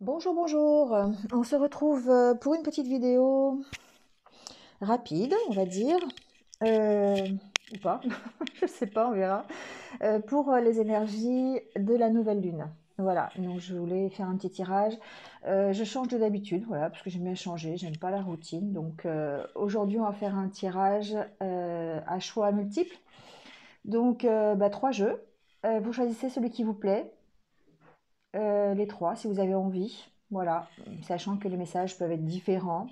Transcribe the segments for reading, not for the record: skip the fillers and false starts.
Bonjour, bonjour. On se retrouve pour une petite vidéo rapide, on va dire, euh, ou pas, je sais pas, on verra, pour les énergies de la nouvelle lune. Voilà, donc je voulais faire un petit tirage. Je change de d'habitude, voilà, parce que j'aime bien changer, j'aime pas la routine. Donc aujourd'hui, on va faire un tirage à choix multiples. Donc trois jeux. Vous choisissez celui qui vous plaît. Les trois, si vous avez envie. Voilà, sachant que les messages peuvent être différents.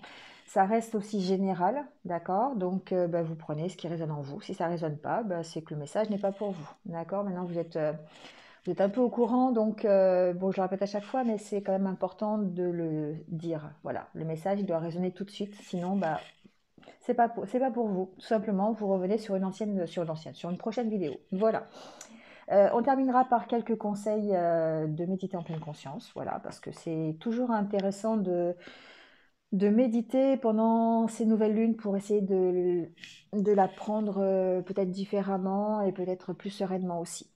Ça reste aussi général, d'accord? Donc, vous prenez ce qui résonne en vous. Si ça ne résonne pas, c'est que le message n'est pas pour vous, d'accord? Maintenant, vous êtes un peu au courant, donc, bon, je le répète à chaque fois, mais c'est quand même important de le dire. Voilà, le message, il doit résonner tout de suite, sinon, c'est pas pour vous. Tout simplement, vous revenez sur une prochaine vidéo. Voilà. On terminera par quelques conseils de méditer en pleine conscience, voilà, parce que c'est toujours intéressant de méditer pendant ces nouvelles lunes pour essayer de la prendre peut-être différemment et peut-être plus sereinement aussi.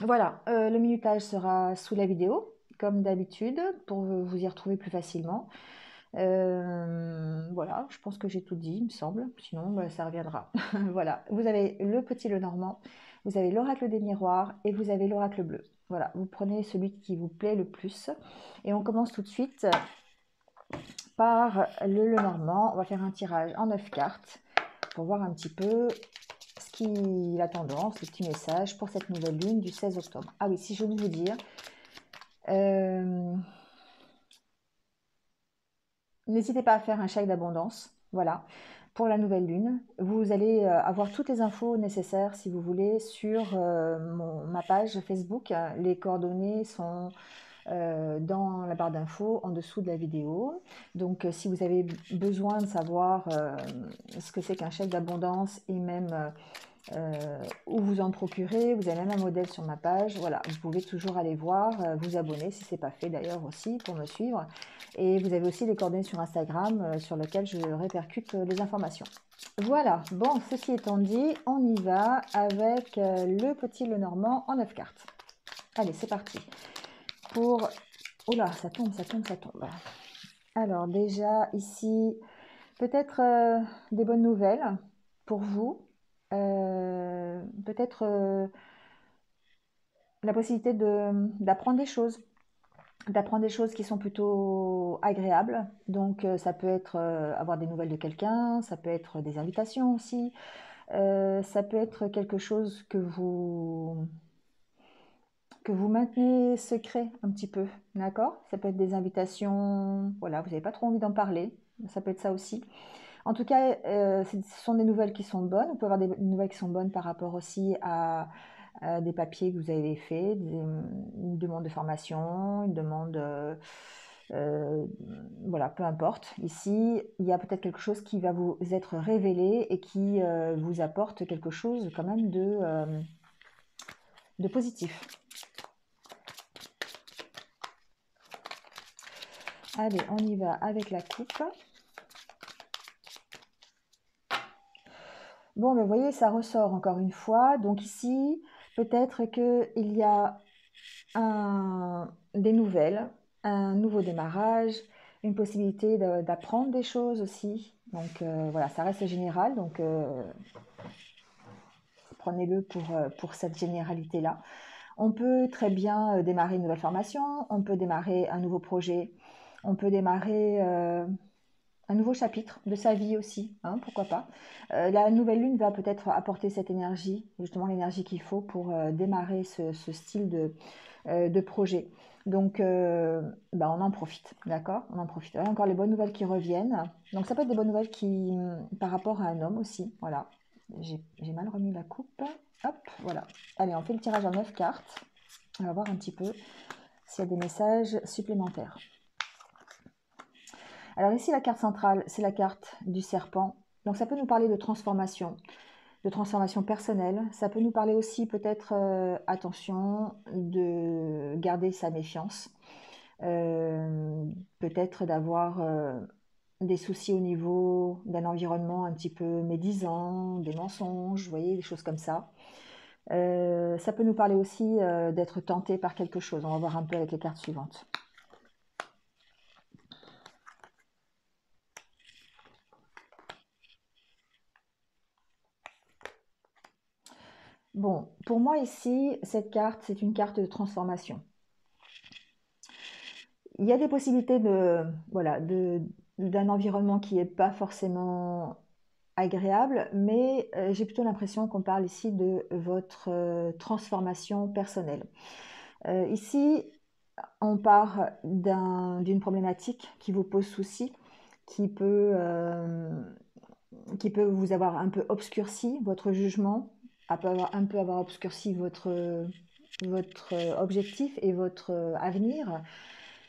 Voilà, le minutage sera sous la vidéo, comme d'habitude, pour vous y retrouver plus facilement. Voilà, je pense que j'ai tout dit, il me semble. Sinon, ça reviendra. Voilà, vous avez le petit le normand, vous avez l'oracle des miroirs et vous avez l'oracle bleu. Voilà, vous prenez celui qui vous plaît le plus. Et on commence tout de suite par le normand. On va faire un tirage en 9 cartes pour voir un petit peu ce qui la tendance, les petits messages pour cette nouvelle lune du 16 octobre. Ah oui, si je veux vous dire, n'hésitez pas à faire un chèque d'abondance. Voilà. Pour la nouvelle lune, vous allez avoir toutes les infos nécessaires si vous voulez sur ma page Facebook. Les coordonnées sont dans la barre d'infos en dessous de la vidéo. Donc si vous avez besoin de savoir ce que c'est qu'un chèque d'abondance et même où vous en procurez, vous avez même un modèle sur ma page. Voilà, vous pouvez toujours aller voir, vous abonner si ce n'est pas fait d'ailleurs aussi pour me suivre. Et vous avez aussi les coordonnées sur Instagram sur lesquelles je répercute les informations. Voilà, bon, ceci étant dit, on y va avec le petit Lenormand en 9 cartes. Allez, c'est parti. Pour... Oh là, ça tombe, ça tombe, ça tombe. Alors déjà, ici, peut-être des bonnes nouvelles pour vous. Peut-être la possibilité d'apprendre des choses qui sont plutôt agréables. Donc ça peut être avoir des nouvelles de quelqu'un, ça peut être des invitations aussi, ça peut être quelque chose que vous maintenez secret un petit peu, d'accord? Ça peut être des invitations, voilà, vous n'avez pas trop envie d'en parler, ça peut être ça aussi. En tout cas, ce sont des nouvelles qui sont bonnes. On peut avoir des nouvelles qui sont bonnes par rapport aussi à des papiers que vous avez faits, une demande de formation, une demande, euh, voilà, peu importe. Ici, il y a peut-être quelque chose qui va vous être révélé et qui vous apporte quelque chose quand même de positif. Allez, on y va avec la coupe. Bon, mais vous voyez, ça ressort encore une fois. Donc ici, peut-être qu'il y a des nouvelles, un nouveau démarrage, une possibilité d'apprendre des choses aussi. Donc voilà, ça reste général, donc prenez-le pour cette généralité-là. On peut très bien démarrer une nouvelle formation, on peut démarrer un nouveau projet, on peut démarrer un nouveau chapitre de sa vie aussi, hein, pourquoi pas. La nouvelle lune va peut-être apporter cette énergie, justement l'énergie qu'il faut pour démarrer ce style de projet. Donc, on en profite, d'accord? On en profite. Là, encore les bonnes nouvelles qui reviennent. Donc, ça peut être des bonnes nouvelles par rapport à un homme aussi. Voilà. J'ai mal remis la coupe. Hop, voilà. Allez, on fait le tirage en 9 cartes. On va voir un petit peu s'il y a des messages supplémentaires. Alors ici, la carte centrale, c'est la carte du serpent. Donc, ça peut nous parler de transformation personnelle. Ça peut nous parler aussi peut-être, attention, de garder sa méfiance. Peut-être d'avoir des soucis au niveau d'un environnement un petit peu médisant, des mensonges, vous voyez, des choses comme ça. Ça peut nous parler aussi d'être tenté par quelque chose. On va voir un peu avec les cartes suivantes. Bon, pour moi ici, cette carte, c'est une carte de transformation. Il y a des possibilités de, voilà, d'un environnement qui n'est pas forcément agréable, mais j'ai plutôt l'impression qu'on parle ici de votre transformation personnelle. Ici, on part d'une problématique qui vous pose souci, qui peut, euh, qui peut vous avoir un peu obscurci votre jugement, un peu avoir obscurci votre objectif et votre avenir.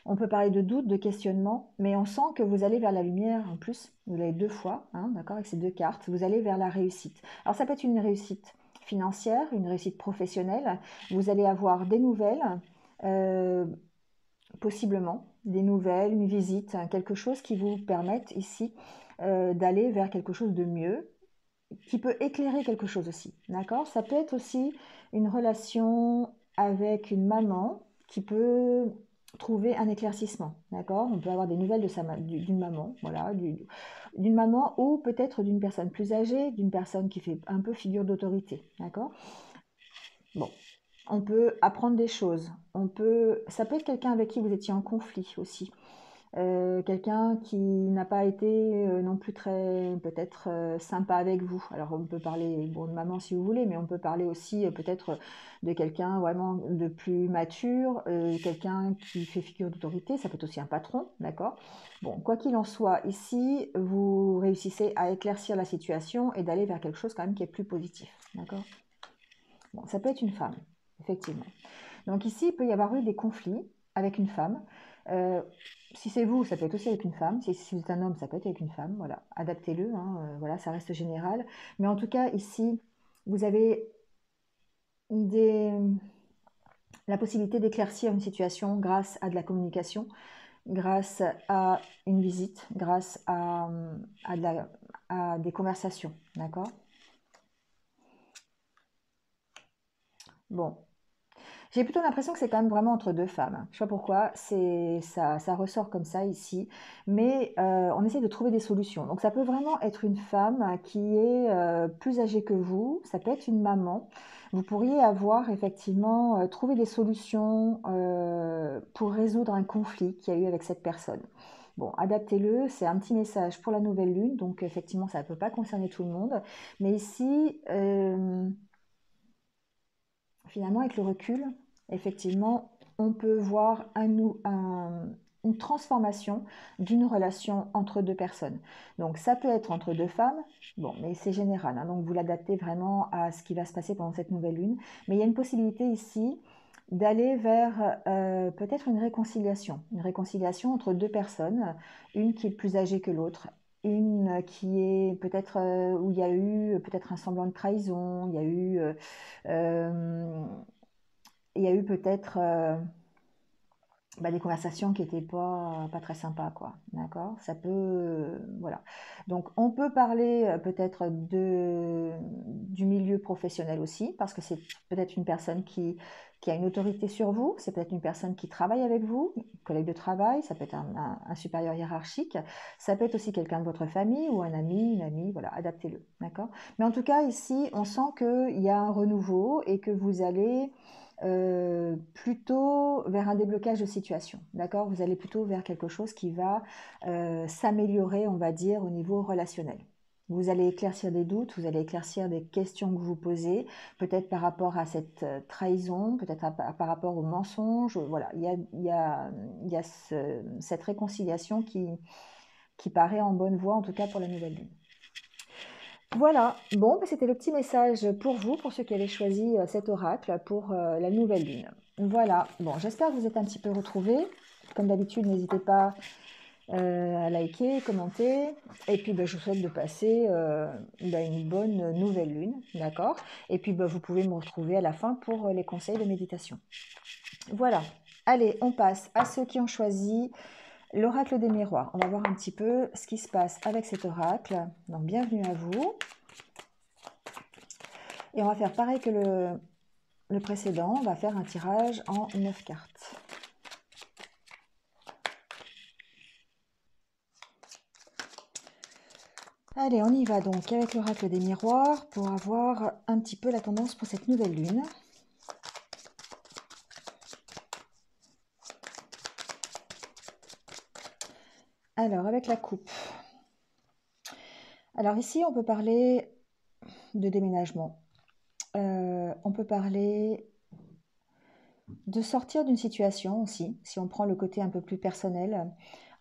On peut parler de doute, de questionnement, mais on sent que vous allez vers la lumière en plus. Vous l'avez deux fois, hein, d'accord, avec ces deux cartes. Vous allez vers la réussite. Alors ça peut être une réussite financière, une réussite professionnelle. Vous allez avoir des nouvelles, euh, possiblement des nouvelles, une visite, hein, quelque chose qui vous permette ici d'aller vers quelque chose de mieux, qui peut éclairer quelque chose aussi, d'accord? Ça peut être aussi une relation avec une maman qui peut trouver un éclaircissement, d'accord? On peut avoir des nouvelles d'une maman, voilà, d'une maman ou peut-être d'une personne plus âgée, d'une personne qui fait un peu figure d'autorité, d'accord? Bon, on peut apprendre des choses, ça peut être quelqu'un avec qui vous étiez en conflit aussi, quelqu'un qui n'a pas été non plus très peut-être sympa avec vous. Alors on peut parler bon, de maman si vous voulez, mais on peut parler aussi peut-être de quelqu'un vraiment de plus mature, quelqu'un qui fait figure d'autorité, ça peut être aussi un patron, d'accord? Bon, quoi qu'il en soit, ici, vous réussissez à éclaircir la situation et d'aller vers quelque chose quand même qui est plus positif, d'accord? Bon, ça peut être une femme, effectivement. Donc ici, il peut y avoir eu des conflits avec une femme. Euh, si c'est vous, ça peut être aussi avec une femme. Si vous êtes un homme, ça peut être avec une femme. Voilà, adaptez-le. Hein, voilà, ça reste général. Mais en tout cas, ici, vous avez des, la possibilité d'éclaircir une situation grâce à de la communication, grâce à une visite, grâce à, à des conversations. D'accord? Bon, j'ai plutôt l'impression que c'est quand même vraiment entre deux femmes. Je sais pas pourquoi, ça ressort comme ça ici, mais on essaie de trouver des solutions. Donc ça peut vraiment être une femme qui est plus âgée que vous, ça peut être une maman. Vous pourriez avoir effectivement trouvé des solutions pour résoudre un conflit qu'il y a eu avec cette personne. Bon, adaptez-le, c'est un petit message pour la nouvelle lune, donc effectivement ça ne peut pas concerner tout le monde. Mais ici, finalement, avec le recul, effectivement, on peut voir une transformation d'une relation entre deux personnes. Donc ça peut être entre deux femmes, bon, mais c'est général, hein, donc vous l'adaptez vraiment à ce qui va se passer pendant cette nouvelle lune. Mais il y a une possibilité ici d'aller vers peut-être une réconciliation entre deux personnes, une qui est plus âgée que l'autre, une qui est peut-être où il y a eu peut-être un semblant de trahison, euh, il y a eu peut-être des conversations qui n'étaient pas très sympas, quoi. D'accord? Ça peut, voilà. Donc, on peut parler peut-être du milieu professionnel aussi, parce que c'est peut-être une personne qui a une autorité sur vous, c'est peut-être une personne qui travaille avec vous, collègue de travail, ça peut être un supérieur hiérarchique, ça peut être aussi quelqu'un de votre famille ou un ami, une amie, voilà, adaptez-le, d'accord? Mais en tout cas, ici, on sent qu'il y a un renouveau et que vous allez plutôt vers un déblocage de situation, d'accord? Vous allez plutôt vers quelque chose qui va s'améliorer, on va dire, au niveau relationnel. Vous allez éclaircir des doutes, vous allez éclaircir des questions que vous vous posez, peut-être par rapport à cette trahison, peut-être par rapport au mensonge. Voilà, il y a cette réconciliation qui paraît en bonne voie, en tout cas pour la nouvelle lune. Voilà, bon, c'était le petit message pour vous, pour ceux qui avaient choisi cet oracle pour la nouvelle lune. Voilà, bon, j'espère que vous êtes un petit peu retrouvés. Comme d'habitude, n'hésitez pas à liker, commenter. Et puis, je vous souhaite de passer une bonne nouvelle lune, d'accord? Et puis, vous pouvez me retrouver à la fin pour les conseils de méditation. Voilà, allez, on passe à ceux qui ont choisi l'oracle des miroirs. On va voir un petit peu ce qui se passe avec cet oracle. Donc, bienvenue à vous. Et on va faire pareil que le précédent, on va faire un tirage en 9 cartes. Allez, on y va donc avec l'oracle des miroirs pour avoir un petit peu la tendance pour cette nouvelle lune. Alors, avec la coupe. Alors ici, on peut parler de déménagement. On peut parler de sortir d'une situation aussi, si on prend le côté un peu plus personnel.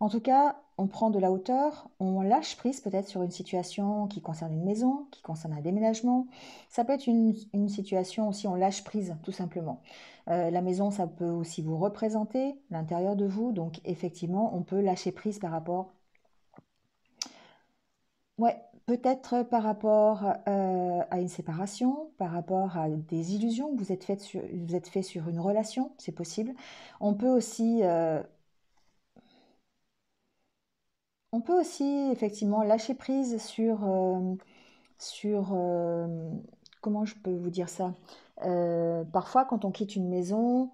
En tout cas, on prend de la hauteur, on lâche prise peut-être sur une situation qui concerne une maison, qui concerne un déménagement. Ça peut être une situation aussi, on lâche prise tout simplement. La maison, ça peut aussi vous représenter l'intérieur de vous, donc effectivement, on peut lâcher prise par rapport. Ouais, peut-être par rapport à une séparation, par rapport à des illusions que vous êtes fait sur une relation, c'est possible. On peut aussi, euh, on peut aussi effectivement lâcher prise sur comment je peux vous dire ça? Parfois, quand on quitte une maison,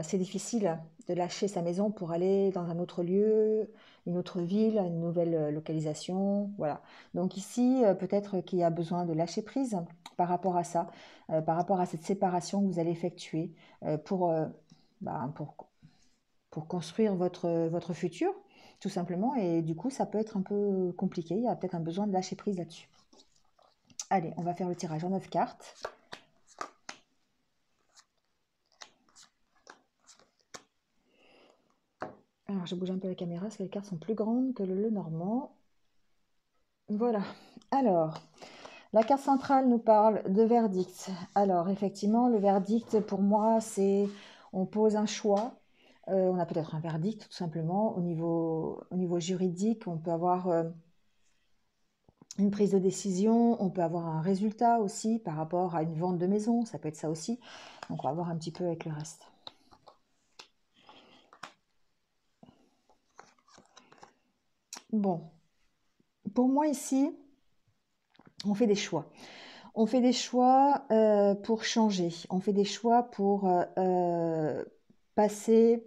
c'est difficile de lâcher sa maison pour aller dans un autre lieu, une autre ville, une nouvelle localisation, voilà. Donc ici, peut-être qu'il y a besoin de lâcher prise par rapport à ça, par rapport à cette séparation que vous allez effectuer pour, bah, pour construire votre futur, tout simplement. Et du coup, ça peut être un peu compliqué. Il y a peut-être un besoin de lâcher prise là-dessus. Allez, on va faire le tirage en 9 cartes. Alors, je bouge un peu la caméra parce que les cartes sont plus grandes que le normand. Voilà. Alors, la carte centrale nous parle de verdict. Alors, effectivement, le verdict, pour moi, c'est on pose un choix. On a peut-être un verdict, tout simplement. Au niveau juridique, on peut avoir une prise de décision, on peut avoir un résultat aussi par rapport à une vente de maison. Ça peut être ça aussi. Donc, on va voir un petit peu avec le reste. Bon, pour moi ici, on fait des choix. On fait des choix pour changer. On fait des choix pour passer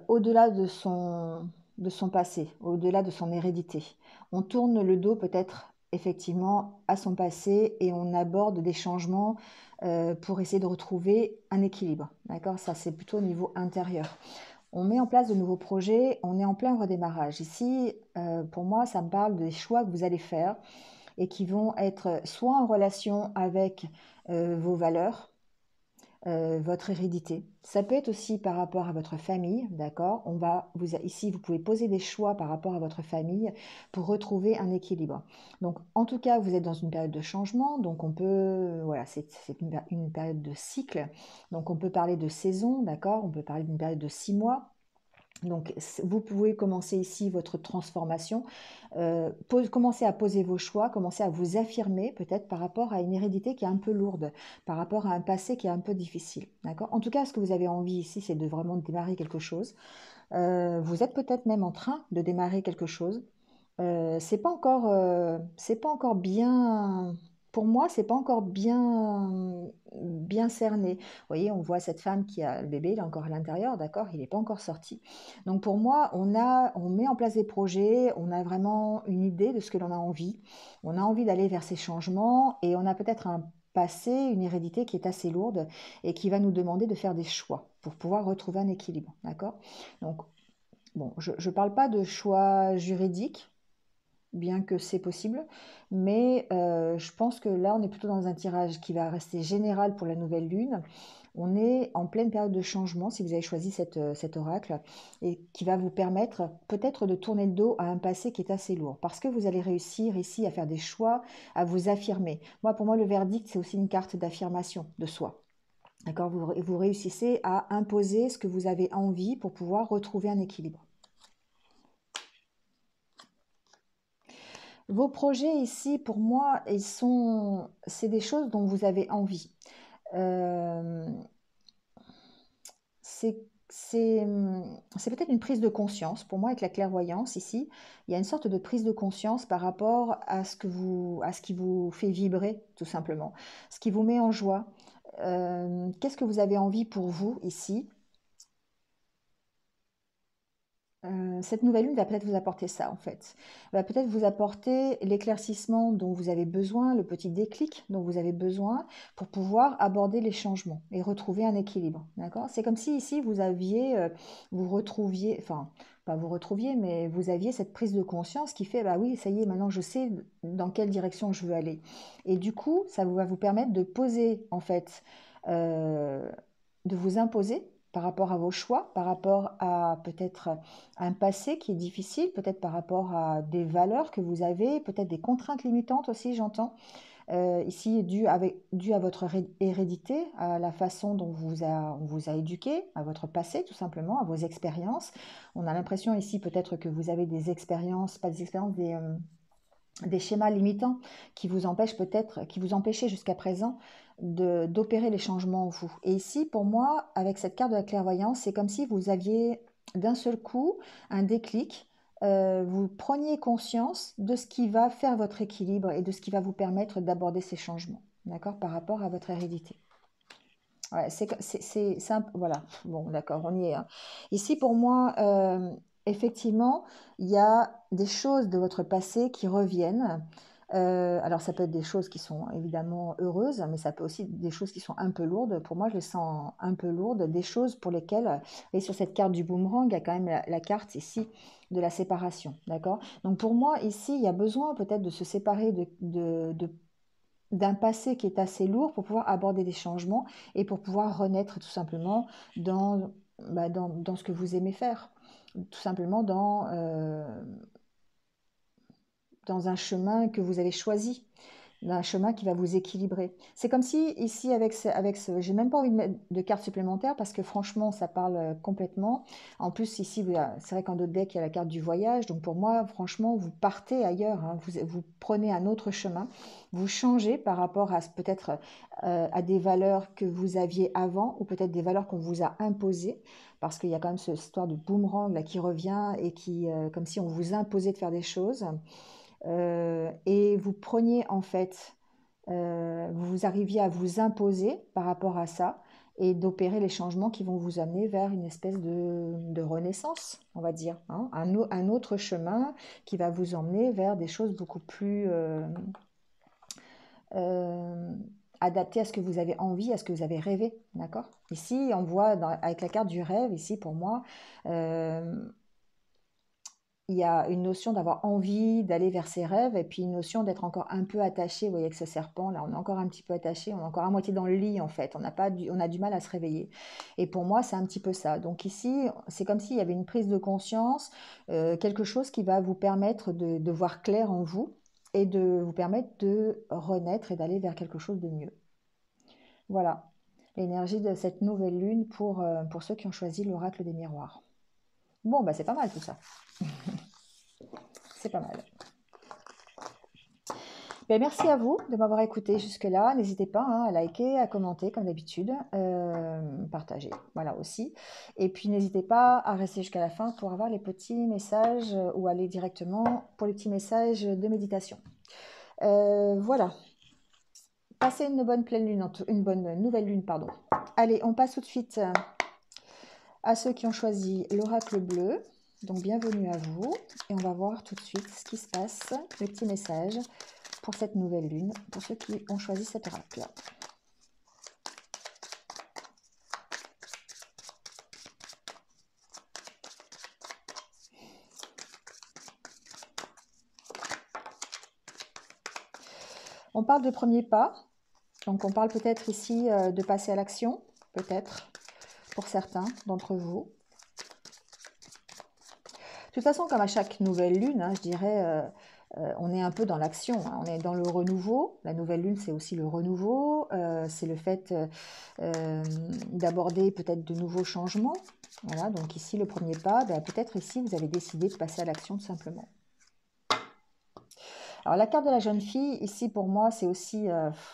au-delà de son passé, au-delà de son hérédité. On tourne le dos peut-être effectivement à son passé et on aborde des changements pour essayer de retrouver un équilibre. D'accord? Ça, c'est plutôt au niveau intérieur. On met en place de nouveaux projets, on est en plein redémarrage. Ici, pour moi, ça me parle des choix que vous allez faire et qui vont être soit en relation avec vos valeurs, votre hérédité. Ça peut être aussi par rapport à votre famille, d'accord? Ici, vous pouvez poser des choix par rapport à votre famille pour retrouver un équilibre. Donc, en tout cas, vous êtes dans une période de changement, donc on peut, voilà, c'est une période de cycle. Donc, on peut parler de saison, d'accord? On peut parler d'une période de 6 mois. Donc, vous pouvez commencer ici votre transformation, commencer à poser vos choix, commencer à vous affirmer peut-être par rapport à une hérédité qui est un peu lourde, par rapport à un passé qui est un peu difficile. D'accord? En tout cas, ce que vous avez envie ici, c'est de vraiment démarrer quelque chose. Vous êtes peut-être même en train de démarrer quelque chose. C'est pas encore bien. Pour moi, c'est pas encore bien cerné. Vous voyez, on voit cette femme qui a le bébé, il est encore à l'intérieur, d'accord, il n'est pas encore sorti. Donc pour moi, on met en place des projets, on a vraiment une idée de ce que l'on a envie. On a envie d'aller vers ces changements et on a peut-être un passé, une hérédité qui est assez lourde et qui va nous demander de faire des choix pour pouvoir retrouver un équilibre, d'accord? Donc bon, je ne parle pas de choix juridiques, bien que c'est possible, mais je pense que là, on est plutôt dans un tirage qui va rester général pour la nouvelle lune. On est en pleine période de changement, si vous avez choisi cet oracle, et qui va vous permettre peut-être de tourner le dos à un passé qui est assez lourd, parce que vous allez réussir ici à faire des choix, à vous affirmer. Pour moi, le verdict, c'est aussi une carte d'affirmation de soi. D'accord? Vous réussissez à imposer ce que vous avez envie pour pouvoir retrouver un équilibre. Vos projets ici, pour moi, c'est des choses dont vous avez envie. Euh, c'est c'est peut-être une prise de conscience. Pour moi, avec la clairvoyance ici, il y a une sorte de prise de conscience par rapport à ce qui vous fait vibrer, tout simplement, ce qui vous met en joie. Qu'est-ce que vous avez envie pour vous ici? Cette nouvelle lune va peut-être vous apporter ça, en fait. Va peut-être vous apporter l'éclaircissement dont vous avez besoin, le petit déclic dont vous avez besoin pour pouvoir aborder les changements et retrouver un équilibre. D'accord? C'est comme si ici vous aviez, vous retrouviez, enfin, pas vous retrouviez, mais vous aviez cette prise de conscience qui fait, bah oui, ça y est, maintenant je sais dans quelle direction je veux aller. Et du coup, ça va vous permettre de poser, en fait, euh, de vous imposer par rapport à vos choix, par rapport à peut-être un passé qui est difficile, peut-être par rapport à des valeurs que vous avez, peut-être des contraintes limitantes aussi, j'entends. Ici, dû à votre hérédité, à la façon dont on vous a éduqué, à votre passé tout simplement, à vos expériences. On a l'impression ici peut-être que vous avez des expériences, pas des expériences, des schémas limitants qui vous empêchent peut-être, qui vous empêchaient jusqu'à présent d'opérer les changements en vous. Et ici, pour moi, avec cette carte de la clairvoyance, c'est comme si vous aviez d'un seul coup un déclic, vous preniez conscience de ce qui va faire votre équilibre et de ce qui va vous permettre d'aborder ces changements, d'accord, par rapport à votre hérédité. Ouais, c'est voilà, bon, d'accord, on y est, hein. Ici, pour moi, effectivement, il y a des choses de votre passé qui reviennent. Alors, ça peut être des choses qui sont évidemment heureuses, mais ça peut aussi être des choses qui sont un peu lourdes. Pour moi, je les sens un peu lourdes, des choses pour lesquelles, et sur cette carte du boomerang, il y a quand même la carte ici de la séparation, d'accord? Donc, pour moi, ici, il y a besoin peut-être de se séparer d'un passé qui est assez lourd pour pouvoir aborder des changements et pour pouvoir renaître tout simplement dans, dans ce que vous aimez faire. Tout simplement dans un chemin que vous avez choisi, d'un chemin qui va vous équilibrer. C'est comme si ici j'ai même pas envie de mettre de cartes supplémentaires parce que franchement ça parle complètement. En plus ici c'est vrai qu'en d'autres decks il y a la carte du voyage, donc pour moi franchement vous partez ailleurs, hein. Vous prenez un autre chemin, vous changez par rapport à peut-être à des valeurs que vous aviez avant ou peut-être des valeurs qu'on vous a imposées parce qu'il y a quand même cette histoire de boomerang là qui revient et qui comme si on vous imposait de faire des choses. Et vous preniez en fait, vous arriviez à vous imposer par rapport à ça et d'opérer les changements qui vont vous amener vers une espèce de renaissance, on va dire, hein, un autre chemin qui va vous emmener vers des choses beaucoup plus euh, adaptées à ce que vous avez envie, à ce que vous avez rêvé, d'accord? Ici, on voit avec la carte du rêve, ici pour moi, euh, il y a une notion d'avoir envie d'aller vers ses rêves et puis une notion d'être encore un peu attaché. Vous voyez, avec ce serpent, là, on est encore un petit peu attaché, on est encore à moitié dans le lit, en fait. On a du mal à se réveiller. Et pour moi, c'est un petit peu ça. Donc ici, c'est comme s'il y avait une prise de conscience, quelque chose qui va vous permettre de voir clair en vous et de vous permettre de renaître et d'aller vers quelque chose de mieux. Voilà, l'énergie de cette nouvelle lune pour ceux qui ont choisi l'oracle des miroirs. Bon, bah c'est pas mal tout ça. C'est pas mal. Ben, merci à vous de m'avoir écouté jusque-là. N'hésitez pas, hein, à liker, à commenter comme d'habitude, partager, voilà aussi. Et puis n'hésitez pas à rester jusqu'à la fin pour avoir les petits messages ou aller directement pour les petits messages de méditation. Voilà, passez une bonne pleine lune, une bonne nouvelle lune, pardon. Allez, on passe tout de suite à ceux qui ont choisi l'oracle bleu. Donc bienvenue à vous et on va voir tout de suite ce qui se passe, le petit message pour cette nouvelle lune, pour ceux qui ont choisi cet oracle. On parle de premier pas, donc on parle peut-être ici de passer à l'action, peut-être, pour certains d'entre vous. De toute façon, comme à chaque nouvelle lune, hein, je dirais, on est un peu dans l'action, hein, on est dans le renouveau. La nouvelle lune, c'est aussi le renouveau, c'est le fait d'aborder peut-être de nouveaux changements. Voilà, donc ici, le premier pas, ben, peut-être ici, vous avez décidé de passer à l'action tout simplement. Alors la carte de la jeune fille, ici pour moi, c'est aussi,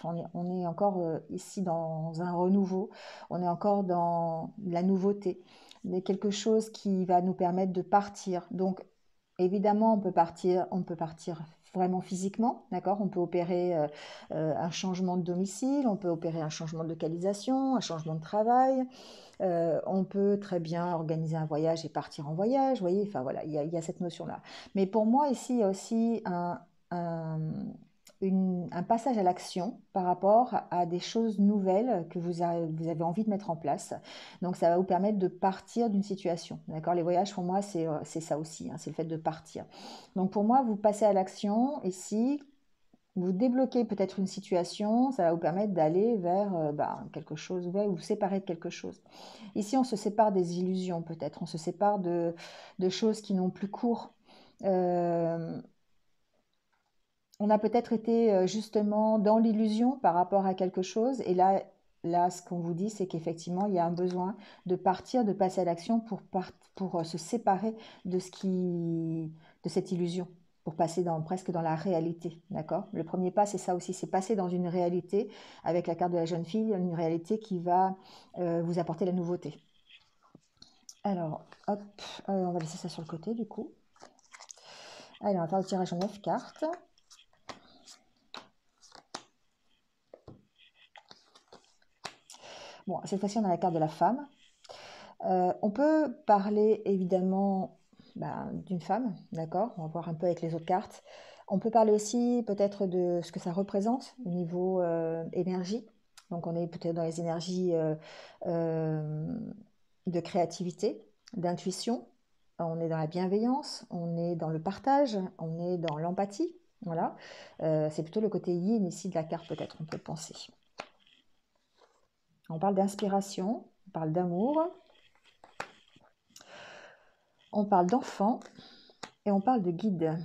on est encore ici dans un renouveau, on est encore dans la nouveauté, mais quelque chose qui va nous permettre de partir. Donc évidemment, on peut partir vraiment physiquement, d'accord? On peut opérer un changement de domicile, on peut opérer un changement de localisation, un changement de travail, On peut très bien organiser un voyage et partir en voyage, vous voyez, enfin voilà, il y a cette notion-là. Mais pour moi, ici, il y a aussi un, un passage à l'action par rapport à des choses nouvelles que vous avez envie de mettre en place. Donc ça va vous permettre de partir d'une situation. D'accord? Les voyages, pour moi, c'est ça aussi, hein, c'est le fait de partir. Donc pour moi, vous passez à l'action ici, vous débloquez peut-être une situation, ça va vous permettre d'aller vers quelque chose, ouais, vous séparer de quelque chose. Ici, on se sépare des illusions peut-être, on se sépare de choses qui n'ont plus cours. Euh, on a peut-être été justement dans l'illusion par rapport à quelque chose, et là ce qu'on vous dit, c'est qu'effectivement, il y a un besoin de partir, de passer à l'action pour se séparer de de cette illusion, pour passer presque dans la réalité, d'accord? Le premier pas, c'est ça aussi, c'est passer dans une réalité, avec la carte de la jeune fille, une réalité qui va vous apporter la nouveauté. Alors, hop, on va laisser ça sur le côté du coup. Allez, on va faire le tirage en 9 cartes. Bon, cette fois-ci, on a la carte de la femme. On peut parler évidemment d'une femme, d'accord? On va voir un peu avec les autres cartes. On peut parler aussi peut-être de ce que ça représente au niveau énergie. Donc on est peut-être dans les énergies euh, de créativité, d'intuition. On est dans la bienveillance, on est dans le partage, on est dans l'empathie. Voilà. C'est plutôt le côté yin ici de la carte peut-être, on peut penser. On parle d'inspiration, on parle d'amour, on parle d'enfant et on parle de guide.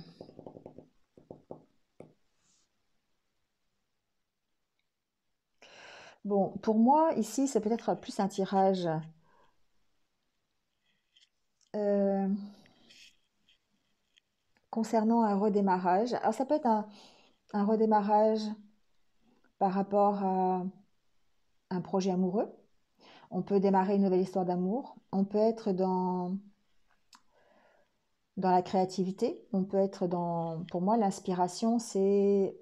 Bon, pour moi, ici, c'est peut-être plus un tirage euh, concernant un redémarrage. Alors, ça peut être un redémarrage par rapport à un projet amoureux. On peut démarrer une nouvelle histoire d'amour. On peut être dans la créativité. On peut être dans... Pour moi, l'inspiration, c'est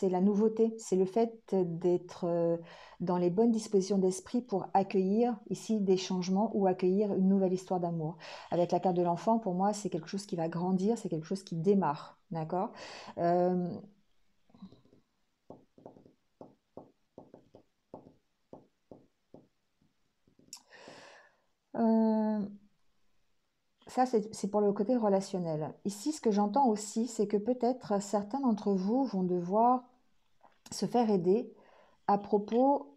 la nouveauté, c'est le fait d'être dans les bonnes dispositions d'esprit pour accueillir ici des changements ou accueillir une nouvelle histoire d'amour. Avec la carte de l'enfant, pour moi, c'est quelque chose qui va grandir, c'est quelque chose qui démarre, d'accord. Euh, euh, Ça, c'est pour le côté relationnel. Ici, ce que j'entends aussi, c'est que peut-être certains d'entre vous vont devoir se faire aider à propos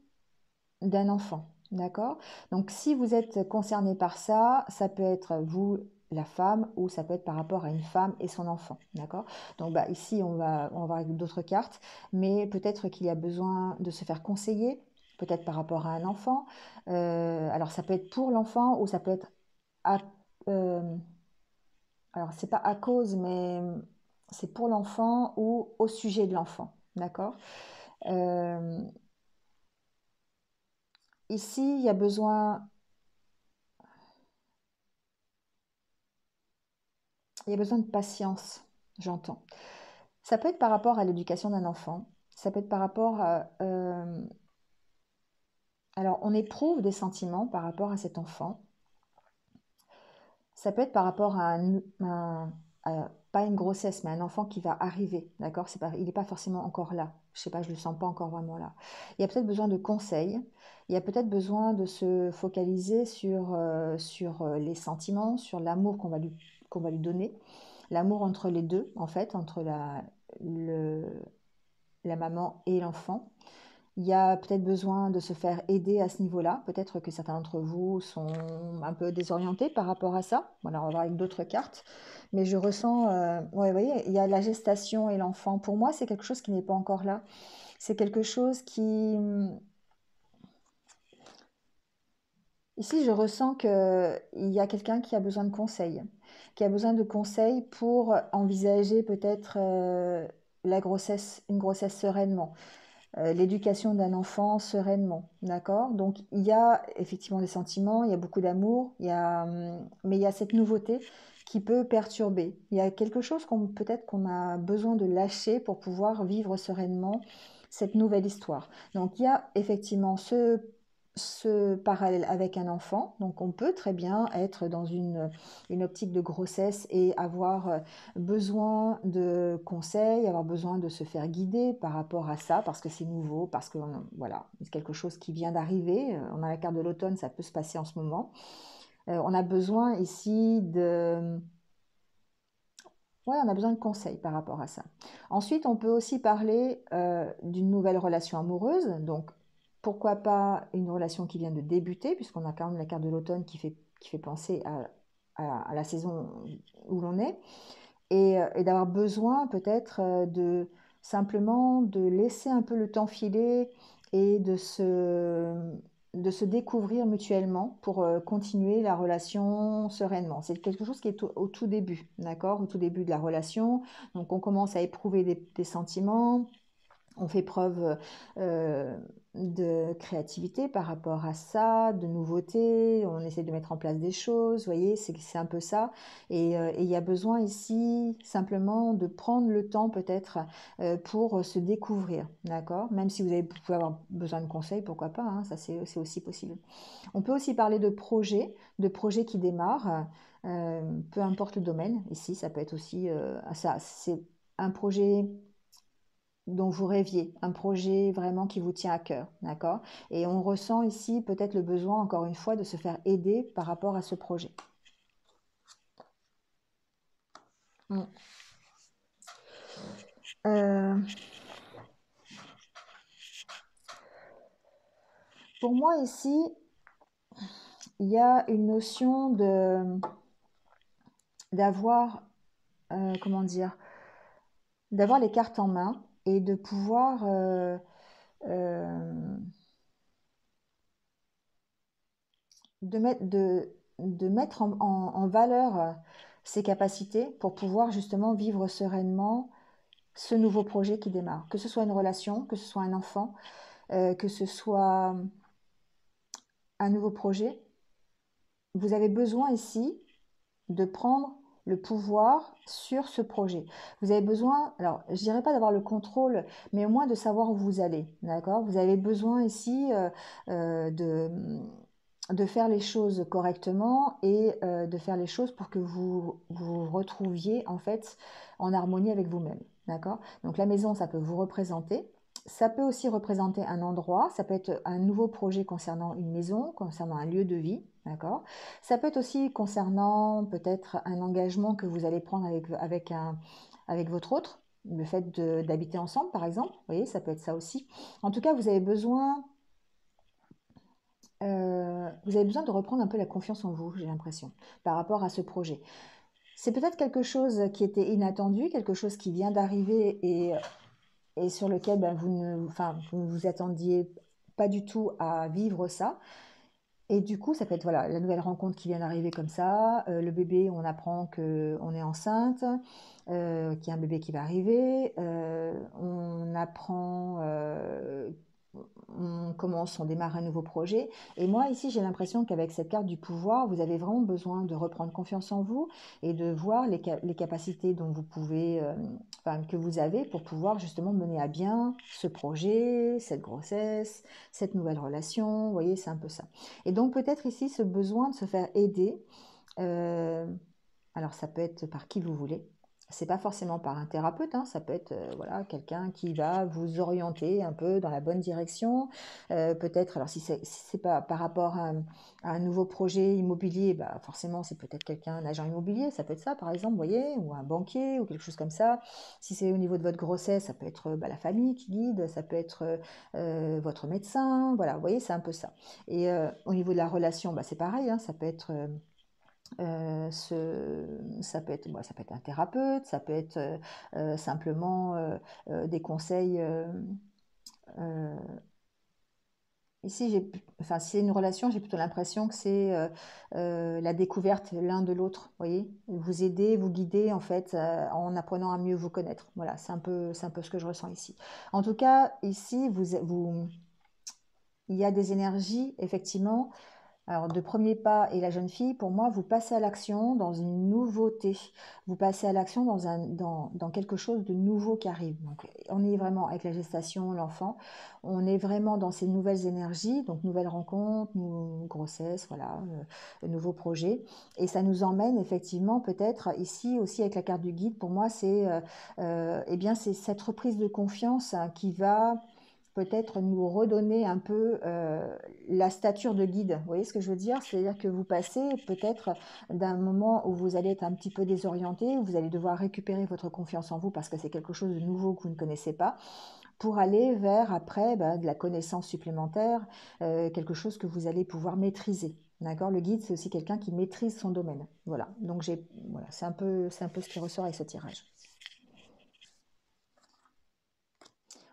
d'un enfant, d'accord? Donc si vous êtes concerné par ça, ça peut être vous, la femme, ou ça peut être par rapport à une femme et son enfant, d'accord? Donc ici, on va voir avec d'autres cartes, mais peut-être qu'il y a besoin de se faire conseiller, peut-être par rapport à un enfant. Alors ça peut être pour l'enfant ou ça peut être à, euh, alors c'est pas à cause, mais c'est pour l'enfant ou au sujet de l'enfant, d'accord? Euh, Ici, il y a besoin de patience, j'entends. Ça peut être par rapport à l'éducation d'un enfant, ça peut être par rapport à... alors, on éprouve des sentiments par rapport à cet enfant, ça peut être par rapport à, pas une grossesse, mais un enfant qui va arriver, d'accord? Il n'est pas forcément encore là, je sais pas, je le sens pas encore vraiment là. Il y a peut-être besoin de conseils, il y a peut-être besoin de se focaliser sur les sentiments, sur l'amour qu'on va lui donner, l'amour entre les deux, en fait, entre le, la maman et l'enfant. Il y a peut-être besoin de se faire aider à ce niveau-là. Peut-être que certains d'entre vous sont un peu désorientés par rapport à ça. Voilà, on va voir avec d'autres cartes. Mais je ressens, ouais, vous voyez, il y a la gestation et l'enfant. Pour moi, c'est quelque chose qui n'est pas encore là. C'est quelque chose qui... Ici, je ressens qu'il y a quelqu'un qui a besoin de conseils, qui a besoin de conseils pour envisager peut-être une grossesse sereinement, l'éducation d'un enfant sereinement, d'accord? Donc il y a effectivement des sentiments, il y a beaucoup d'amour, mais il y a cette nouveauté qui peut perturber. Il y a quelque chose peut-être qu'on a besoin de lâcher pour pouvoir vivre sereinement cette nouvelle histoire. Donc il y a effectivement ce parallèle avec un enfant. Donc on peut très bien être dans une optique de grossesse et avoir besoin de conseils, avoir besoin de se faire guider par rapport à ça, parce que c'est nouveau, parce que voilà, c'est quelque chose qui vient d'arriver. On a la carte de l'automne, ça peut se passer en ce moment. On a besoin ici de... Ouais, on a besoin de conseils par rapport à ça. Ensuite, on peut aussi parler d'une nouvelle relation amoureuse. Donc, pourquoi pas une relation qui vient de débuter, puisqu'on a quand même la carte de l'automne qui fait penser à la saison où l'on est, et d'avoir besoin peut-être de simplement de laisser un peu le temps filer et de se découvrir mutuellement pour continuer la relation sereinement. C'est quelque chose qui est au tout début, d'accord? Au tout début de la relation. Donc on commence à éprouver des sentiments, on fait preuve de créativité par rapport à ça, de nouveauté, on essaie de mettre en place des choses, vous voyez, c'est un peu ça. Et il y a besoin ici simplement de prendre le temps peut-être pour se découvrir, d'accord? Même si vous pouvez avoir besoin de conseils, pourquoi pas, hein, ça c'est aussi possible. On peut aussi parler de projets qui démarrent, peu importe le domaine. Ici, ça peut être aussi ça, c'est un projet dont vous rêviez, un projet vraiment qui vous tient à cœur, d'accord? Et on ressent ici peut-être le besoin, encore une fois, de se faire aider par rapport à ce projet. Mm. Euh, pour moi ici, il y a une notion de d'avoir, comment dire, d'avoir les cartes en main et de pouvoir euh, de mettre en valeur ses capacités pour pouvoir justement vivre sereinement ce nouveau projet qui démarre. Que ce soit une relation, que ce soit un enfant, que ce soit un nouveau projet, vous avez besoin ici de prendre le pouvoir sur ce projet. Vous avez besoin, alors je dirais pas d'avoir le contrôle, mais au moins de savoir où vous allez, d'accord? Vous avez besoin ici de faire les choses correctement et de faire les choses pour que vous vous retrouviez en fait en harmonie avec vous-même, d'accord? Donc la maison, ça peut vous représenter. Ça peut aussi représenter un endroit, ça peut être un nouveau projet concernant une maison, concernant un lieu de vie, d'accord? Ça peut être aussi concernant peut-être un engagement que vous allez prendre avec votre autre, le fait d'habiter ensemble par exemple, vous voyez, ça peut être ça aussi. En tout cas, vous avez besoin de reprendre un peu la confiance en vous, j'ai l'impression, par rapport à ce projet. C'est peut-être quelque chose qui était inattendu, quelque chose qui vient d'arriver et sur lequel ben, vous ne vous attendiez pas du tout à vivre ça. Et du coup, ça peut être voilà, la nouvelle rencontre qui vient d'arriver comme ça, le bébé, on apprend qu'on est enceinte, qu'il y a un bébé qui va arriver, on apprend, on commence, on démarre un nouveau projet. Et moi, ici, j'ai l'impression qu'avec cette carte du pouvoir, vous avez vraiment besoin de reprendre confiance en vous et de voir les capacités dont vous pouvez, enfin, que vous avez pour pouvoir justement mener à bien ce projet, cette grossesse, cette nouvelle relation. Vous voyez, c'est un peu ça. Et donc peut-être ici ce besoin de se faire aider, euh, alors ça peut être par qui vous voulez. C'est pas forcément par un thérapeute, hein, ça peut être voilà, quelqu'un qui va vous orienter un peu dans la bonne direction. Peut-être, alors si c'est pas par rapport à un nouveau projet immobilier, bah forcément c'est peut-être quelqu'un, un agent immobilier, ça peut être ça par exemple, vous voyez, ou un banquier ou quelque chose comme ça. Si c'est au niveau de votre grossesse, ça peut être bah, la famille qui guide, ça peut être votre médecin, voilà, vous voyez, c'est un peu ça. Et au niveau de la relation, bah, c'est pareil, hein, ça peut être ça peut être un thérapeute, ça peut être simplement des conseils. Euh, Ici, enfin, si c'est une relation, j'ai plutôt l'impression que c'est la découverte l'un de l'autre. Vous voyez, vous aider, vous guider en fait en apprenant à mieux vous connaître. Voilà, c'est un peu ce que je ressens ici. En tout cas, ici, il y a des énergies effectivement Alors, de premier pas et la jeune fille, pour moi, vous passez à l'action dans une nouveauté. Vous passez à l'action dans quelque chose de nouveau qui arrive. Donc, on est vraiment avec la gestation, l'enfant, on est vraiment dans ces nouvelles énergies, donc nouvelles rencontres, grossesse, voilà, nouveaux projets. Et ça nous emmène effectivement peut-être ici aussi avec la carte du guide. Pour moi, eh bien, c'est cette reprise de confiance hein, qui va peut-être nous redonner un peu la stature de guide. Vous voyez ce que je veux dire? C'est-à-dire que vous passez peut-être d'un moment où vous allez être un petit peu désorienté, où vous allez devoir récupérer votre confiance en vous parce que c'est quelque chose de nouveau que vous ne connaissez pas, pour aller vers après de la connaissance supplémentaire, quelque chose que vous allez pouvoir maîtriser. D'accord? Le guide, c'est aussi quelqu'un qui maîtrise son domaine. Voilà. Donc voilà, c'est un peu ce qui ressort avec ce tirage.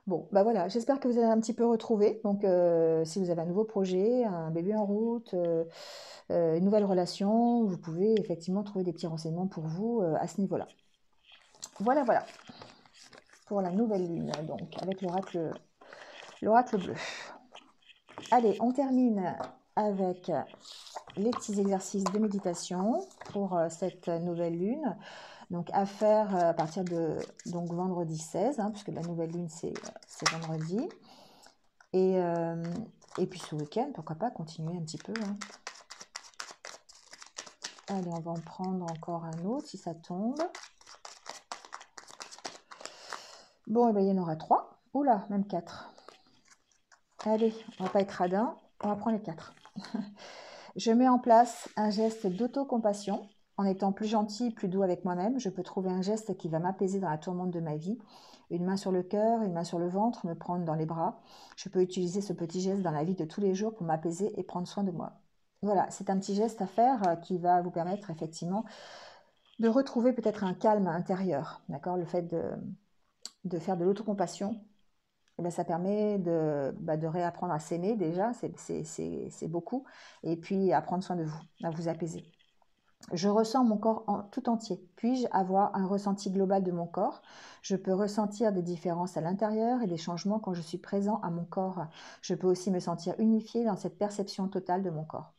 Bon, bah voilà, j'espère que vous avez un petit peu retrouvé. Donc, si vous avez un nouveau projet, un bébé en route, une nouvelle relation, vous pouvez effectivement trouver des petits renseignements pour vous à ce niveau-là. Voilà, voilà, pour la nouvelle lune, donc, avec l'oracle bleu. Allez, on termine avec les petits exercices de méditation pour cette nouvelle lune. Donc à faire à partir de donc vendredi 16, hein, puisque la nouvelle lune c'est vendredi. Et, et puis ce week-end, pourquoi pas continuer un petit peu. Hein. Allez, on va en prendre encore un autre si ça tombe. Bon, et bien, il y en aura 3. Oula, même 4. Allez, on va pas être radin, on va prendre les 4. Je mets en place un geste d'autocompassion. En étant plus gentil, plus doux avec moi-même, je peux trouver un geste qui va m'apaiser dans la tourmente de ma vie. Une main sur le cœur, une main sur le ventre, me prendre dans les bras. Je peux utiliser ce petit geste dans la vie de tous les jours pour m'apaiser et prendre soin de moi. Voilà, c'est un petit geste à faire qui va vous permettre effectivement de retrouver peut-être un calme intérieur. D'accord? Le fait de faire de l'autocompassion, eh bien, ça permet de réapprendre à s'aimer déjà, c'est beaucoup, et puis à prendre soin de vous, à vous apaiser. Je ressens mon corps tout entier. Puis-je avoir un ressenti global de mon corps? Je peux ressentir des différences à l'intérieur et des changements quand je suis présent à mon corps. Je peux aussi me sentir unifié dans cette perception totale de mon corps.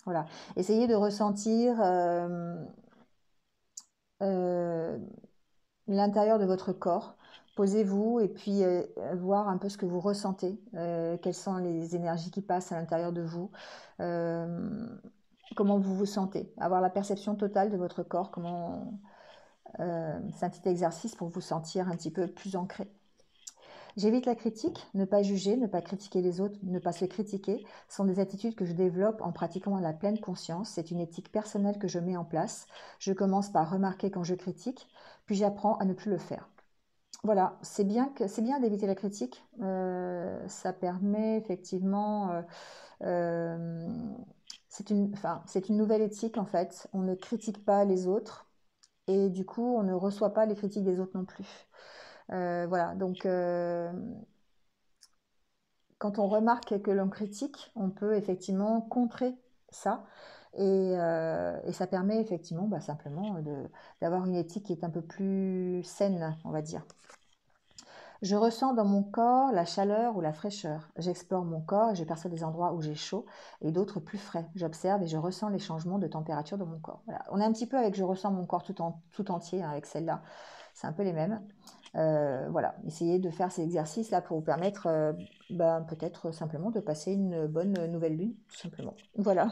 Voilà. Essayez de ressentir l'intérieur de votre corps. Posez-vous et puis voir un peu ce que vous ressentez, quelles sont les énergies qui passent à l'intérieur de vous, comment vous vous sentez, avoir la perception totale de votre corps, c'est un petit exercice pour vous sentir un petit peu plus ancré. J'évite la critique, ne pas juger, ne pas critiquer les autres, ne pas se critiquer, sont des attitudes que je développe en pratiquant la pleine conscience. C'est une éthique personnelle que je mets en place. Je commence par remarquer quand je critique, puis j'apprends à ne plus le faire. Voilà, c'est bien d'éviter la critique. Ça permet effectivement. C'est une nouvelle éthique en fait. On ne critique pas les autres et du coup, on ne reçoit pas les critiques des autres non plus. Voilà, donc quand on remarque que l'on critique, on peut effectivement contrer ça. Et ça permet effectivement simplement d'avoir une éthique qui est un peu plus saine, on va dire. Je ressens dans mon corps la chaleur ou la fraîcheur. J'explore mon corps et je perçois des endroits où j'ai chaud et d'autres plus frais. J'observe et je ressens les changements de température de mon corps. Voilà. On est un petit peu avec je ressens mon corps tout entier hein, avec celle-là. C'est un peu les mêmes. Voilà, essayez de faire ces exercices-là pour vous permettre peut-être simplement de passer une bonne nouvelle lune, tout simplement. Voilà.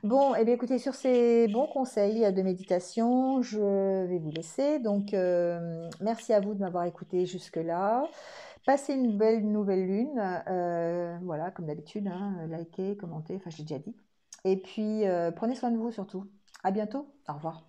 Bon, et bien écoutez, sur ces bons conseils de méditation, je vais vous laisser. Donc, merci à vous de m'avoir écouté jusque-là. Passez une belle nouvelle lune. Voilà, comme d'habitude, hein, likez, commentez, enfin je l'ai déjà dit. Et puis, prenez soin de vous surtout. À bientôt. Au revoir.